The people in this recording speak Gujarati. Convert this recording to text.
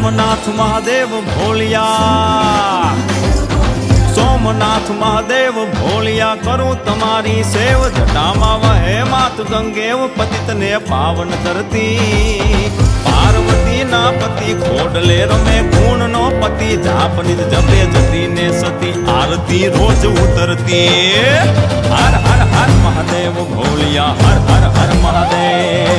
સોમનાથ મહાદેવ ભોલિયા, સોમનાથ મહાદેવ ભોલિયા, કરું તમારી સેવ, જટામાં વહે માત ગંગેવ, પતિતને પાવન કરતી, પાર્વતી ના પતિ ખોડલે રમે, ગુણ નો પતિ જાપ નિજ જપે, જતી ને સતી આરતી રોજ ઉતરતી. હર હર હર મહાદેવ ભોલિયા, હર હર હર મહાદેવ.